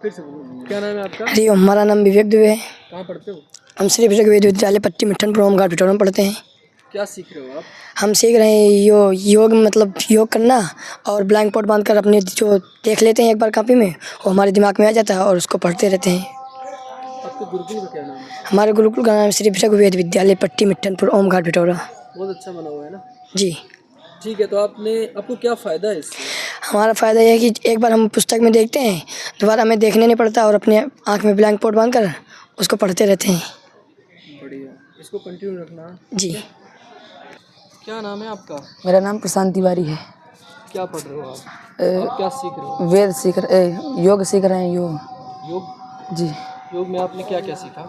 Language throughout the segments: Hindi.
फिर से बोलो, क्या नाम है आपका? हरिओम, हमारा नाम विवेक दुबे है। कहाँ पढ़ते हो? हम श्री विवेक विद्यालय पट्टी मिठनपुर होमगार्ड भिटौर में पढ़ते हैं। क्या सीख रहे हो आप? हम सीख रहे हैं योग मतलब योग करना और ब्लैंक बोर्ड बांध कर अपने जो देख लेते हैं एक बार कॉपी में, वो हमारे दिमाग में आ जाता है और उसको पढ़ते रहते हैं। आपके गुरुकुल का क्या नाम है? हमारे गुरुकुल का नाम श्री विवेक विद्यालय पट्टी मिठनपुर होमगार्ड भिटौरा। बहुत अच्छा बना हुआ है ना? जी। ठीक है, तो आपको क्या फ़ायदा है इससे? हमारा फ़ायदा यह है कि एक बार हम पुस्तक में देखते हैं, दोबारा हमें देखने नहीं पड़ता और अपने आँख में ब्लैंक बोर्ड बांध कर उसको पढ़ते रहते हैं। बढ़िया, इसको कंटिन्यू रखना। जी। क्या नाम है आपका? मेरा नाम प्रशांत तिवारी है। क्या पढ़ रहे हो आप क्या सीख रहे हो? वेद सीख योग सीख रहे हैं। योग? जी। योग में आपने क्या क्या सीखा?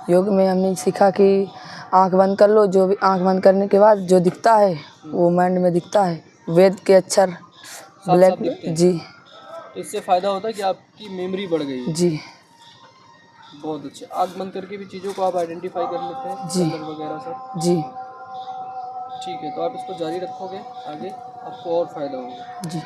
योग में हमने सीखा कि आंख बंद कर लो, जो भी आंख बंद करने के बाद जो दिखता है वो माइंड में दिखता है। वेद के अक्षर साफ दिखते हैं। जी। तो इससे फ़ायदा होता है कि आपकी मेमोरी बढ़ गई है। जी। बहुत अच्छे। आँख बंद करके भी चीज़ों को आप आइडेंटिफाई कर लेते हैं, जी। कलर वगैरह सब। जी। ठीक है, तो आप इसको जारी रखोगे आगे, आपको और फ़ायदा होगा। जी।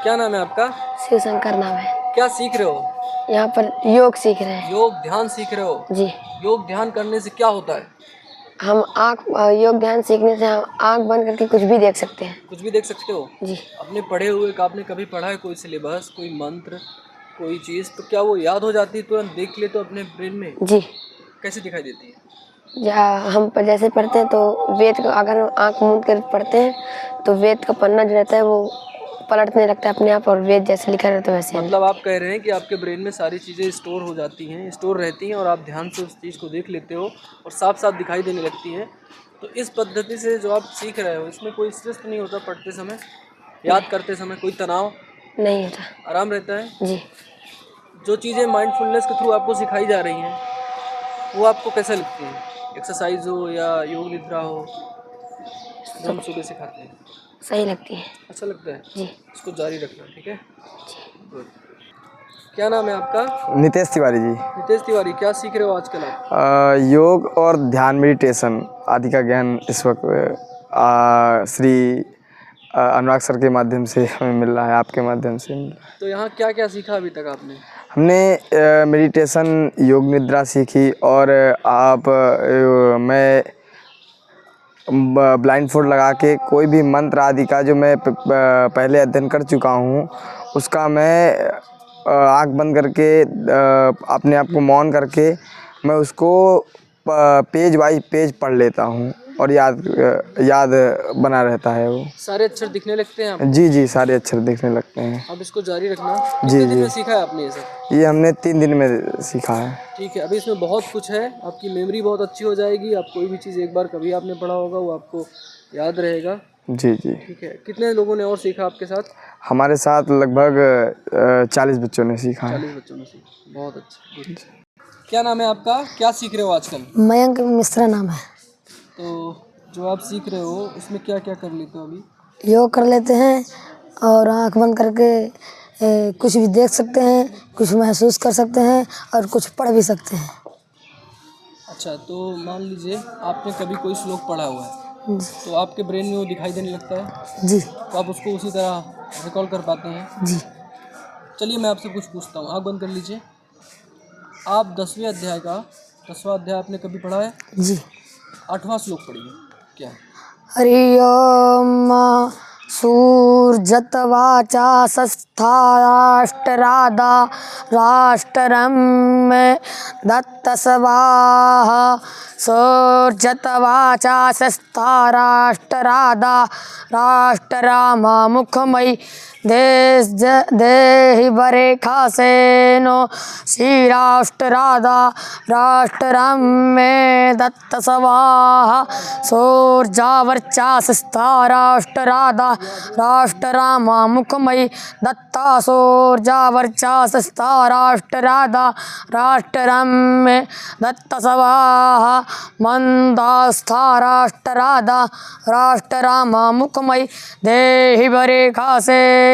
क्या नाम है आपका? शिव शंकर नाम है। क्या सीख रहे हो? यहाँ पर योग सीख रहे हैं। योग ध्यान सीख रहे हो? जी। योग ध्यान करने से क्या होता है? हम योग ध्यान सीखने से हम आँख बंद करके कुछ भी देख सकते हैं। कुछ भी देख सकते हो? जी। अपने पढ़े हुए का आपने कभी पढ़ा है कोई सिलेबस, कोई मंत्र, कोई चीज़, तो क्या वो याद हो जाती है तुरंत देख ले तो अपने ब्रेन में? जी। कैसे दिखाई देती है? या हम जैसे पढ़ते हैं तो वेद को अगर आँख मूंद कर पढ़ते हैं तो वेद का पन्ना जो रहता है वो पलटने लगता है अपने आप और वेद जैसे लिखा रहता है वैसे। मतलब आप कह रहे हैं कि आपके ब्रेन में सारी चीज़ें स्टोर हो जाती हैं, स्टोर रहती हैं और आप ध्यान से उस चीज़ को देख लेते हो और साफ साफ दिखाई देने लगती हैं। तो इस पद्धति से जो आप सीख रहे हो इसमें कोई स्ट्रेस तो नहीं होता पढ़ते समय, याद करते समय कोई तनाव नहीं होता? आराम रहता है? जी। जो चीज़ें माइंडफुलनेस के थ्रू आपको सिखाई जा रही हैं वो आपको कैसे लगती हैं? एक्सरसाइज हो या योग निद्रा हो जो हम सुबह सिखाते हैं, सही लगती है। अच्छा लगता है? जी। इसको जारी रखना, ठीक है? गुड। क्या नाम है आपका? नितेश तिवारी जी। नितेश तिवारी, क्या सीख रहे हो आजकल आप? योग और ध्यान मेडिटेशन आदि का ज्ञान इस वक्त श्री अनुराग सर के माध्यम से हमें मिल रहा है, आपके माध्यम से मिल रहा है। तो यहाँ क्या क्या सीखा अभी तक आपने? हमने मेडिटेशन, योग निद्रा सीखी और मैं ब्लाइंड फोल्ड लगा के कोई भी मंत्र आदि का जो मैं पहले अध्ययन कर चुका हूँ उसका मैं आँख बंद करके अपने आप को मौन करके मैं उसको पेज वाइज पेज पढ़ लेता हूँ और याद बना रहता है वो। सारे अक्षर दिखने लगते हैं आपको? जी जी, सारे अक्षर दिखने लगते हैं। अब इसको जारी रखना। जी कितने दिन जी। में सीखा है आपने ये सब? ये हमने 3 दिन में सीखा है। ठीक है, अभी इसमें बहुत कुछ है, आपकी मेमोरी बहुत अच्छी हो जाएगी। आप कोई भी चीज़ एक बार कभी आपने पढ़ा होगा वो आपको याद रहेगा। जी जी। ठीक है, कितने लोगों ने और सीखा आपके साथ? हमारे साथ लगभग 40 बच्चों ने सीखा है। 40 बच्चों ने सीखा, बहुत अच्छा। गुड। क्या नाम है आपका? क्या सीख रहे हो आजकल? मयंक मिश्रा नाम है। तो जो आप सीख रहे हो उसमें क्या क्या कर लेते हो अभी? योग कर लेते हैं और आँख बंद करके कुछ भी देख सकते हैं, कुछ महसूस कर सकते हैं और कुछ पढ़ भी सकते हैं। अच्छा, तो मान लीजिए आपने कभी कोई श्लोक पढ़ा हुआ है तो आपके ब्रेन में वो दिखाई देने लगता है? जी। तो आप उसको उसी तरह रिकॉल कर पाते हैं? जी। चलिए मैं आपसे कुछ पूछता हूँ, आँख बंद कर लीजिए। आप 10वें अध्याय का 10वां अध्याय आपने कभी पढ़ा है? जी। 8वां श्लोक पढ़िए। क्या? हरि ओम सूर्यतवाचा सस्था राष्ट्रराधा राष्ट्ररम्य दत्तसवाहा सूर्यतवाचा सस्था राष्ट्रराधा राष्ट्ररामा मुखमयी देहि बरेखासेनो श्री राष्ट्रराधा राष्ट्ररम्य दत्तसवाहा सूर्यावर्चास्था राष्ट्रराधा राष्ट्ररामा मुखमयी दत्ता सूर्यावर्चास्था राष्ट्रराधा राष्ट्ररम्य दत्तसवाहा मंदास्था राष्ट्रराधा राष्ट्ररामा मुखमयी देहि बरेखासेन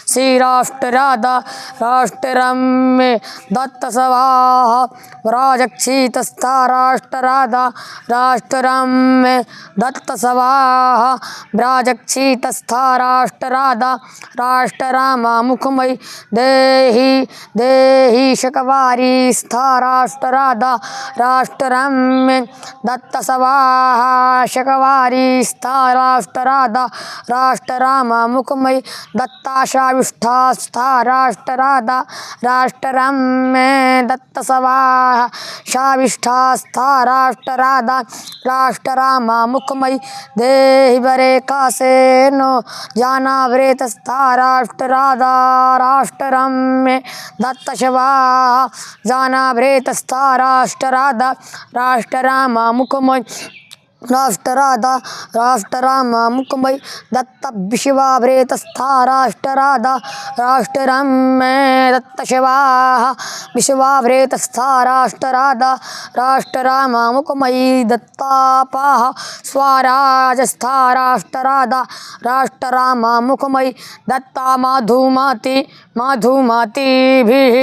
श्री राष्ट्रराधा राष्ट्ररम्य दत्तसवाहा व्राजक्षितस्था राष्ट्रराधा राष्ट्ररम्य दत्तसवाहा व्राजक्षितस्था स्था राष्ट्रराधा राष्ट्ररामा मुखमयी देहि देहि शकवारी स्था राष्ट्रराधा राष्ट्ररम्य दत्त सवाहा शकवारी स्था राष्ट्रराधा राष्ट्ररामा मुखमयी दत्ताशाविष्ठा स्था राष्ट्रराधा राष्ट्ररम्य दत्त सवाहा शाविष्ठा स्था राष्ट्रराधा राष्ट्ररामा मुखमयी देहि बरे कासे नो जाना व्रेत स्था राष्ट्रराधा राष्ट्ररम्य दत्त शवाहा जाना व्रेत स्था राष्ट्रराधा राष्ट्ररामा मुखमयी राष्ट्रराधा राष्ट्ररामा मुखमयी दत्त विश्वाभ्रेत स्था राष्ट्रराधा राष्ट्ररम्य दत्त शिवाहा विश्वाभ्रेत स्था राष्ट्रराधा राष्ट्ररामा मुखमयी दत्तापाः स्वराज स्था राष्ट्रराधा राष्ट्ररामा मुखमयी दत्ता माधुमती माधुमतीभिः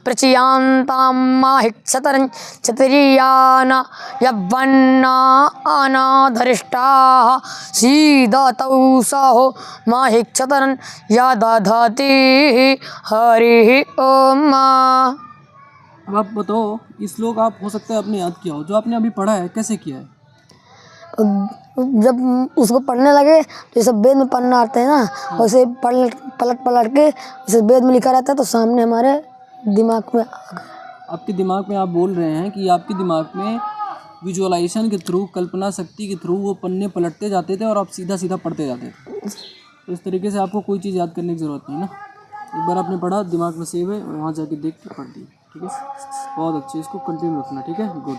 प्रचयान्तां माहिक्षतरं चतुर्याना यवन्ना अनाधरिष्टाः सीदतौ सहो माहिक्षतरं यदधति हरिः ओम। अब आप बताओ, ये श्लोक आप हो सकता है आपने याद किया हो, जो आपने अभी पढ़ा है कैसे किया है? जब उसको पढ़ने लगे तो सब वेद में पढ़ना आते हैं ना, वैसे पलट पलट के जैसे वेद में लिखा रहता है तो सामने हमारे दिमाग में आपके दिमाग में आप बोल रहे हैं कि आपके दिमाग में विजुअलाइजेशन के थ्रू, कल्पना शक्ति के थ्रू वो पन्ने पलटते जाते थे और आप सीधा सीधा पढ़ते जाते थे। तो इस तरीके से आपको कोई चीज़ याद करने की ज़रूरत नहीं ना, एक बार आपने पढ़ा, दिमाग में सेव है, वहाँ जाके देख के पढ़ दी। ठीक है, बहुत अच्छे, इसको कंटिन्यू रखना। ठीक है, गुड।